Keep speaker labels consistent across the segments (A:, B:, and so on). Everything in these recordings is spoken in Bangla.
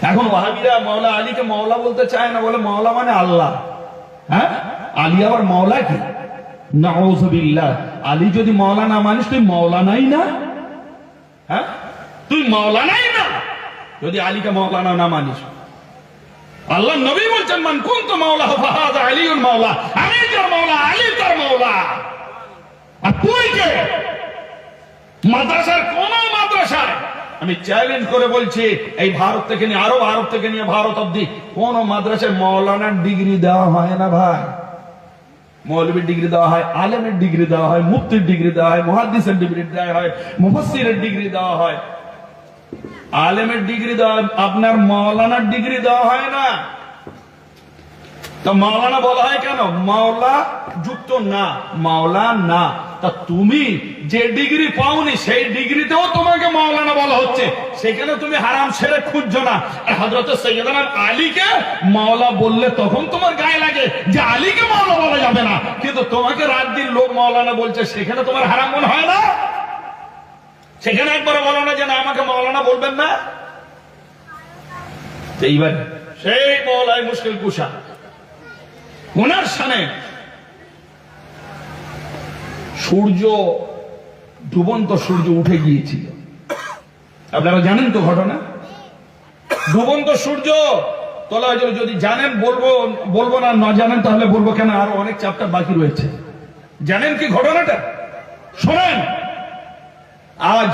A: এখন ওয়াহাবিরা মাওলা আলীকে মাওলা বলতে চায় না, বলে মাওলা মানে আল্লাহ। হ্যাঁ, আলী আবার মাওলা কি? নাউযুবিল্লাহ। আলী যদি মাওলা না মানিস তুই মাওলানাই না। হ্যাঁ, তুই মাওলানাই না যদি আলীকে মাওলানা না মানিস। আল্লাহ নবী বলছেন, মান কুনতু মাওলা ফাহাযা আলীউন মাওলা, আমি যার মাওলা আলী তার মাওলা। আর তুই কে? মাদ্রাসার কোন মাদ্রাসায় আমি চ্যালেঞ্জ করে বলছি, এই ভারত থেকে নিয়ে আরো ভারত থেকে নিয়ে ভারত অব্দি কোন মাদ্রাসায় মাওলানার ডিগ্রি দেওয়া হয় না ভাই। মৌলবীর ডিগ্রি দেওয়া হয়, আলেমের ডিগ্রি দেওয়া হয়, মুফতির ডিগ্রি দেওয়া হয়, মুহাদ্দিসের ডিগ্রি দেওয়া হয়, মুফাসসিরের ডিগ্রি দেওয়া হয়। আলেমের ডিগ্রি দেওয়া, আপনার মাওলানার ডিগ্রি দেওয়া হয় না। তো মাওলানা বলা হয় কেন? মাওলা যুক্ত না, মাওলা না। তা তুমি যে ডিগ্রি পাওনি সেই ডিগ্রিতেও তোমাকে মাওলানা বলা হচ্ছে, সেখানে তুমি হারাম ছেড়ে খুঁজছো না। আর হযরত সাইয়েদনা আলীকে মাওলা বললে তখন তোমার গায়ে লাগে যে আলীকে মাওলা বলা যাবে না, কিন্তু তোমাকে রাত দিন লোক মাওলানা বলছে, সেখানে তোমার হারাম মনে হয় না? সেখানে একবার বলো না যে না আমাকে মাওলানা বলবেন না। এইবার সেই মাওলাই মুশকিল কুশা, ওনার সামনে সূর্য, ডুবন্ত সূর্য উঠে গিয়েছিল। আপনারা জানেন তো ঘটনা? ডুবন্ত সূর্য তোলা হয়েছিল। যদি জানেন বলবো না, না জানেন তাহলে বলবো কেন, আরো অনেক চ্যাপ্টার বাকি রয়েছে। জানেন কি ঘটনাটা? শোনেন। আজ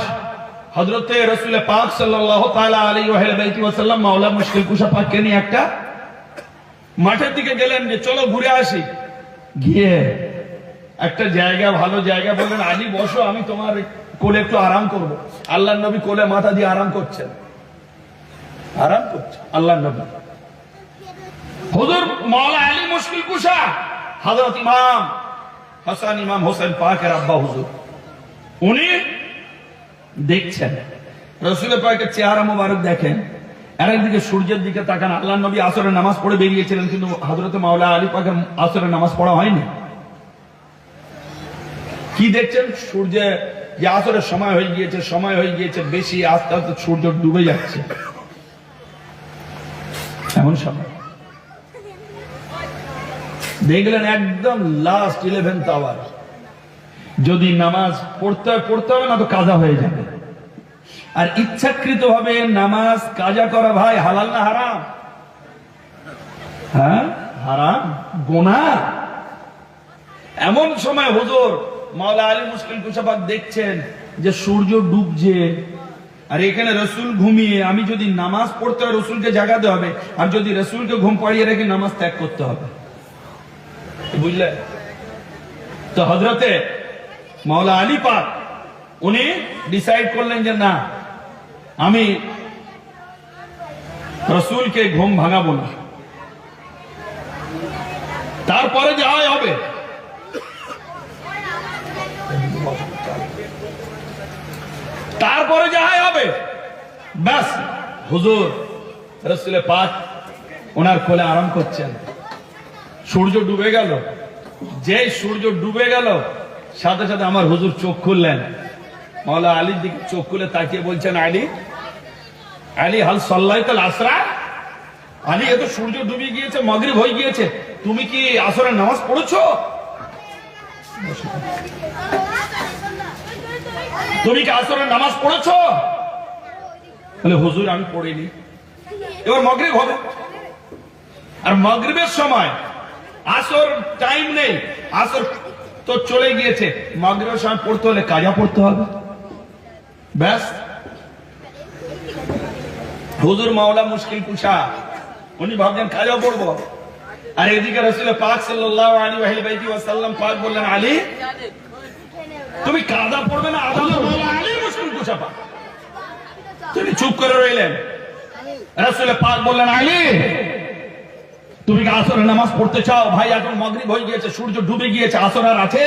A: হযরতে রাসূল পাক সাল্লাল্লাহু তাআলা আলাইহি ওয়া সাল্লাম মাওলা মুশকিল কুশা পাককে নিয়ে একটা মাঠের দিকে গেলেন যে চলো ঘুরে আসি। গিয়ে একটা জায়গা, ভালো জায়গা বললেন, আলী বসো, আমি তোমার কোলে একটু আরাম করব। আল্লাহর নবী কোলে মাথা দিয়ে আরাম করছেন, আরাম করছেন আল্লাহর নবী। হুজুর মাওলা আলী মুশকিল কুশা, হযরত ইমাম হাসান ইমাম হোসেন পাকের আব্বা হুজুর, উনি দেখছেন রাসূল পাকের চেহারা মোবারক দেখেন, আর একদিকে সূর্যের দিকে তাকান। আল্লাহর নবী আসরের নামাজ পড়ে বেরিয়েছিলেন, কিন্তু হযরত মাওলা আলী পাকের আসরের নামাজ পড়া হয়নি। কি দেখছেন? সূর্যে যে আসরের সময় হয়ে গিয়েছে বেশি, আস্তে আস্তে সূর্য ডুবে যাচ্ছে। এমন সময় দেখলেন একদম লাস্ট 11th আওয়ার, যদি নামাজ পড়তে হবে না তো কাজা হয়ে যাবে। আর ইচ্ছাকৃত ভাবে নামাজ কাজা করা ভাই হালাল না হারাম? হ্যাঁ, হারাম, গুনাহ। এমন সময় হুজুর মাওলা আলী মুশকিল কুশা পাক দেখছেন যে সূর্য ডুবছে, আর এখানে রাসূল ঘুমিয়ে, আমি যদি নামাজ পড়তে হয় রাসূলকে জাগাতে হবে, আর যদি রাসূলকে ঘুম পাড়িয়ে রেখে নামাজ ত্যাগ করতে হবে। বুঝলে? তো হযরতে মাওলা আলী পাক উনি ডিসাইড করলেন যে না, আমি রাসূলকে ঘুম ভাঙাবো না। তারপরে যা হবে, তারপরে যা হবে ব্যাস। হুজুর রাসূল পাক ওনার কোলে আরাম করছেন, সূর্য ডুবে গেল। যে সূর্য ডুবে গেল সাথে সাথে আমার হুজুর চোখ খুললেন, মাওলা আলীর দিকে চোখ খুলে তাকিয়ে বলছেন, আলী আলী হাল সাল্লাইতাল আসরা, আলী এত সূর্য ডুবে গিয়েছে, মাগরিব হয়ে গিয়েছে, তুমি কি আসরের নামাজ পড়েছো? তুমি কি আসরের নামাজ পড়েছো? বলে হুজুর আমি পড়িনি। এবার মাগরিব হবে, আর মাগরিবের সময় আসর টাইম নেই, আসর তো চলে গিয়েছে, মাগরিবের সময় পড়তে হলে কাজা পড়তে হবে। ব্যাস। হুজুর মাওলা মুশকিল কুশা উনি ভাবছেন কাজা পড়বো, আর এদিকে রাসূল পাক সাল্লাল্লাহু আলাইহি ওয়া সাল্লাম পাক বললেন, আলী তুমি কাজা পড়বে না? মাওলা আলী মুশকিল কুশা পাক তিনি চুপ করে রইলেন। রাসূল পাক বললেন, আলী তুমি কি আসরের নামাজ পড়তে চাও? ভাই এখন মাগরিব হয়ে গিয়েছে, সূর্য ডুবে গিয়েছে, আসর আর আছে?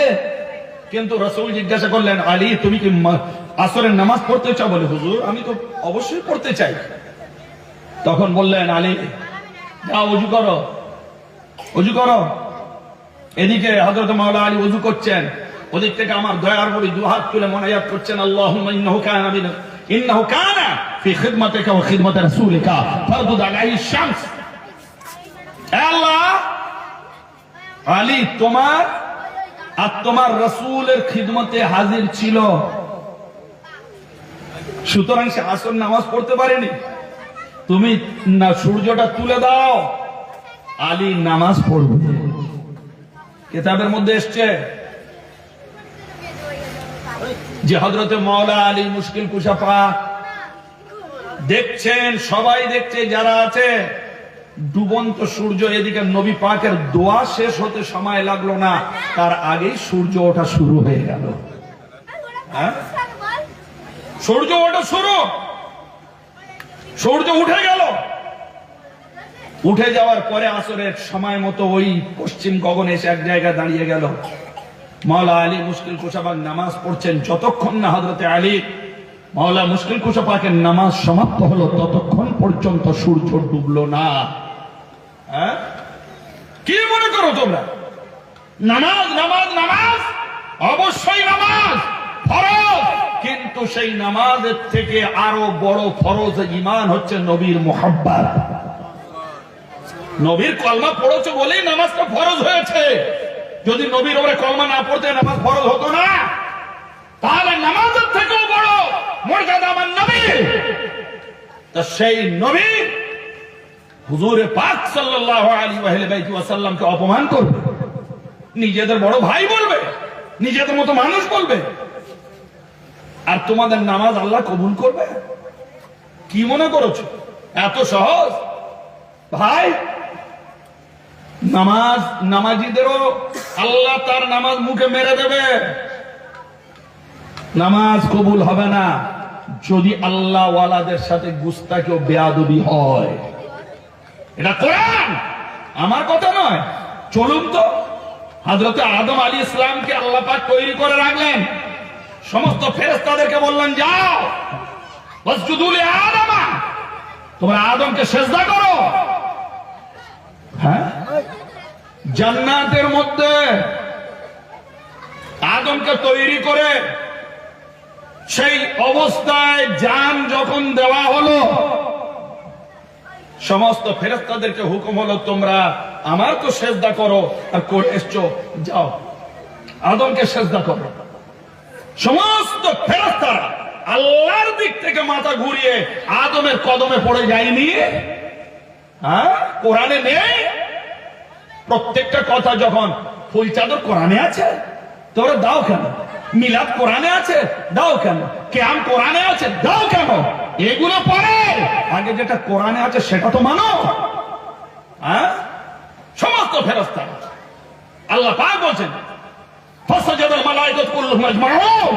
A: কিন্তু রাসূল জিজ্ঞাসা করলেন, আলী তুমি কি আসরের নামাজ পড়তে চাও? বলে হুজুর আমি তো অবশ্যই পড়তে চাই। তখন বললেন, আলী যাও ওযু করো, ওযু করো। এদিকে হযরত মাওলা আলী ওযু করছেন, ওদিক থেকে আমার দয়ার নবী দুই হাত তুলে মুনাজাত করছেন, আল্লাহুম্মা ইন্নাহু কানা বিনা ইন্নাহু কানা ফি খিদমাতিকা ওয়া খিদমাতি রাসূলিকা ফারদুদ আলাইহি শামস। আল্লাহ, আলী তোমার আর তোমার রাসূলের খিদমতে হাজির ছিল, সুতরাং সে আসর নামাজ পড়তে পারেনি। তুমি না সূর্যটা তুলে দাও, আলী নামাজ পড়বে। কিতাবের মধ্যে এসছে যে হযরতে মাওলা আলী মুশকিল কুশা পাক দেখছেন, সবাই দেখছে যারা আছে, ডুবন্ত সূর্য। এদিকে নবী পাকের দোয়া শেষ হতে সময় লাগলো না, তার আগেই সূর্য ওঠা শুরু হয়ে গেল। হ্যাঁ, সূর্য ওঠা শুরু, সূর্য উঠে গেল। উঠে যাওয়ার পরে আসরের সময় মতো ওই পশ্চিম গগনে এসে এক জায়গায় দাঁড়িয়ে গেল। মাওলা আলী মুশকিল কুশা পাক নামাজ পড়ছেন। যতক্ষণ না হযরতে আলী মাওলা মুশকিল কুশা পাকের নামাজ সমাপ্ত হলো, ততক্ষণ পর্যন্ত সূর্য ডুবলো না। হ্যাঁ, কি মনে করো তোমরা? নামাজ নামাজ নামাজ, অবশ্যই নামাজ ফরজ, কিন্তু সেই নামাজের থেকে আরো বড় ফরজ ঈমান হচ্ছে নবীর মুহাব্বত। নবীর কলমা পড়েছো বলেই নামাজটা ফরজ হয়েছে। যদি নবীর ওপরে কলমা না পড়তে নামাজ ফরজ হতো না, তাহলে নামাজের থেকেও বড় মর্যাদা আমার নবী। তো সেই নবী হুজুরে পাক সাল্লাল্লাহু আলাইহি ওয়াসাল্লামকে অপমান করবে, নিজেদের বড় ভাই বলবে, নিজেদের মতো মানুষ বলবে, আর তোমাদের নামাজ আল্লাহ কবুল করবে? কি মনে করছো এত সহজ? ভাই, নামাজ নামাজিদেরও আল্লাহ তার নামাজ মুখে মেরে দেবে। নামাজ কবুল হবে না যদি আল্লাহ ওয়ালাদের সাথে গুস্তাখি ও বেয়াদবি হয়। এটা কোরআন, আমার কথা নয়। চলুন তো, হযরতে আদম আলাইহিস সালামকে আল্লাহ পাক তৈরি করে রাখলেন। সমস্ত ফেরেশতাদেরকে বললেন, যাও ওয়াসজুদু লি আদম, তোমরা আদমকে সিজদা করো। হ্যাঁ, জান্নাতের মধ্যে আদমকে তৈরি করে সেই অবস্থায় জান যখন দেওয়া হলো, সমস্ত ফেরেশতাদেরকে হুকুম হলো, তোমরা আমার তো সিজদা করো, আর করে এসছো, যাও আদমকে সিজদা করো। সমস্ত ফেরেশতারা আল্লাহর দিক থেকে মাথা ঘুরিয়ে আদমের কদমে পড়ে যায়নি? হ্যাঁ, কোরআনে নেই? প্রত্যেকটা কথা যখন ফুল চাদর কোরআনে আছে, তোমরা দাও কেন? মিলাদ কোরআনে আছে, দাও কেন? কিয়াম কোরআনে আছে, দাও কেন? এগুলো পরে, আগে যেটা কোরআনে আছে সেটা তো মানো। হ্যাঁ, সমস্ত ফেরেশতা আল্লাহ পাক বলেন ফাসাজাদাল মালায়েকাতু কুল্লুহুম আজমাউন।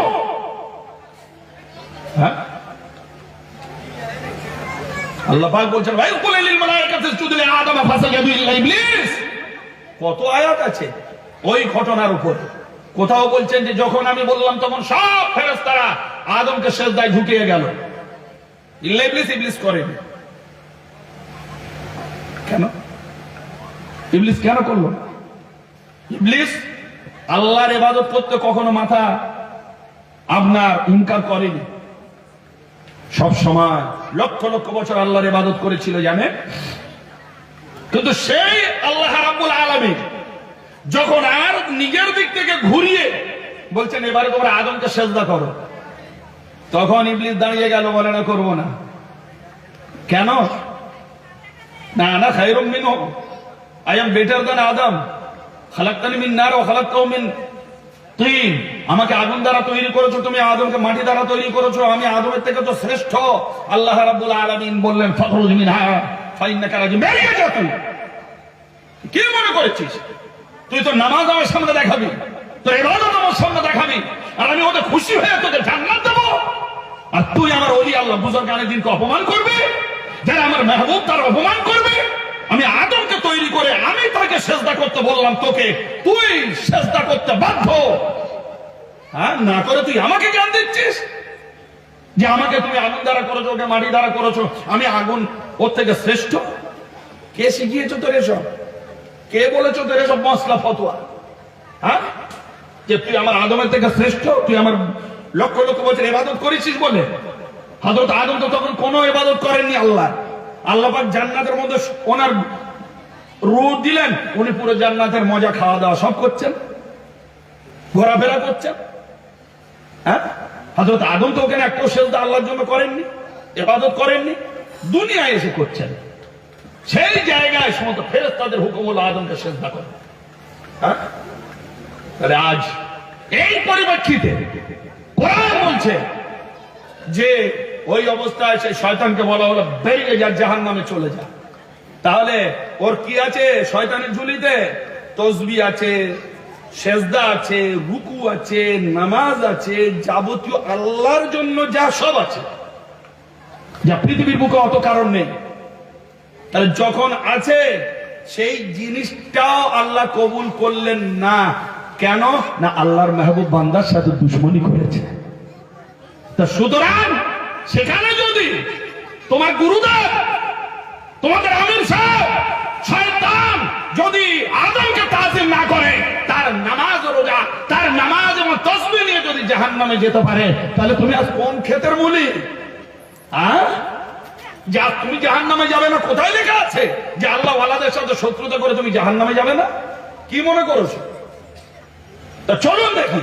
A: হ্যাঁ, আল্লাহ পাক বলেন ওয়া কুল লিল মালায়েকাতি ইসজুদু লি আদম ফাসাজাদু ইল্লা ইবলিস। কত আয়াত আছে ওই ঘটনার উপর। কোথাও বলছেন যে যখন আমি বললাম তখন সব ফেরেশতারা আদমকে সিজদায় ঝুঁকিয়ে গেল, ইল্লা ইবলিস, ইবলিস করেনি। কেন? ইবলিস কেন করলো? ইবলিস আল্লাহর ইবাদত করতে কখনো মাথা আপনার ইনকার করেনি। সব সময় লক্ষ লক্ষ বছর আল্লাহর ইবাদত করেছিল, জানেন। কিন্তু সেই আল্লাহ রাব্বুল আলামিন যখন আর নিজের দিক থেকে ঘুরিয়ে বলছেন এবারে তোমরা আদমকে সিজদা করো, তখন ইবলিস দাঁড়িয়ে গেল, বলে না করবো না। কেন? না না খায়রুম মিনহু, আই এম বেটার দ্যান আদম, খালাকতানি মিন নার ওয়া খালাকতাহু মিন তিন। আমাকে আগুন দ্বারা তৈরি করেছো, তুমি আদমকে মাটি দ্বারা তৈরি করেছো, আমি আদমের থেকে তো শ্রেষ্ঠ। আল্লাহ রাব্বুল আলামিন বললেন ফাখরুজ মিনহা ফাইন্নাকা রাজিম, বেরিয়ে যা তুই। কি মনে করেছিস তুই তো নামাজ আমার সামনে দেখাবি, তোর ইবাদত আমার সামনে দেখাবি, আর আমি ওতে খুশি হয়ে তোকে জান্নাত দেবো, আর তুই আমার ওলি আল্লাহ বুজুর্গানের দিনকে অপমান করবি? যারা আমার মেহবুব তার অপমান করবে? আমি আদমকে তৈরি করে আমি তাকে সিজদা করতে বললাম, তোকে তুই সিজদা করতে বাধ্য। হ্যাঁ, না করে তুই আমাকে জ্ঞান দিচ্ছিস যে আমাকে তুমি আগুন দ্বারা করেছো, ওকে মাটি দ্বারা করেছো, আমি আগুন ওর থেকে শ্রেষ্ঠ। কে শিখিয়েছো তোর এসব? কে বলেছো তোর এসব মশলা ফতোয়া? হ্যাঁ, যে তুই আমার আদমের থেকে শ্রেষ্ঠ, তুই আমার লক্ষ লক্ষ বছর ইবাদত করেছিস বলে? হযরত আদম তো তখন কোনো ইবাদত করেননি আল্লাহ। আল্লাহ পাক জান্নাতের মধ্যে ওনার রূহ দিলেন, উনি পুরো জান্নাতের মজা খাওয়া দাওয়া সব করছেন, ঘোরাফেরা করছেন। হ্যাঁ, হযরত আদম তো ওখানে একটু সেজদা আল্লাহর জন্য করেননি, ইবাদত করেননি, দুনিয়ায় এসে করছেন। সেই জায়গায় সমস্ত ফেরেশতাদের হুকুম হলো আদমকে সেজদা করো। হ্যাঁ, তাহলে আজ এই পরিপ্রেক্ষিতে কোরআন বলছে যে ওই অবস্থায় সেই শয়তানকে বলা হলো বেরিয়ে যা, জাহান্নামে চলে যা। তাহলে ওর কি আছে শয়তানের ঝুলিতে? তসবিহ আছে, সেজদা আছে, রুকু আছে, নামাজ আছে, যাবতীয় আল্লাহর জন্য যা সব আছে, যা পৃথিবীর বুকে অত কারণ নেই। তাহলে যখন আছে সেই জিনিসটাও আল্লাহ কবুল করলেন না। কেন না? আল্লাহর মেহবুব বান্দার সাথে দুশমনি করেছে। তা সুতরাং সেখানে যদি তোমার গুরুদেব, তোমাদের আমির সাহেব শয়তান যদি আদমকে তাজিম না করে, তার নামাজ ও রোজা, তার নামাজ এবং তাসবিহ নিয়ে যদি জাহান্নামে যেতে পারে, তাহলে তুমি আজ কোন ক্ষেতের মূলি? যা তুমি জাহান্নামে যাবে না, কোথায় লেখা আছে যে আল্লাহ ওয়ালাদের সাথে শত্রুতা করে তুমি জাহান্নামে যাবে না? কি মনে করছো? তা চলুন দেখি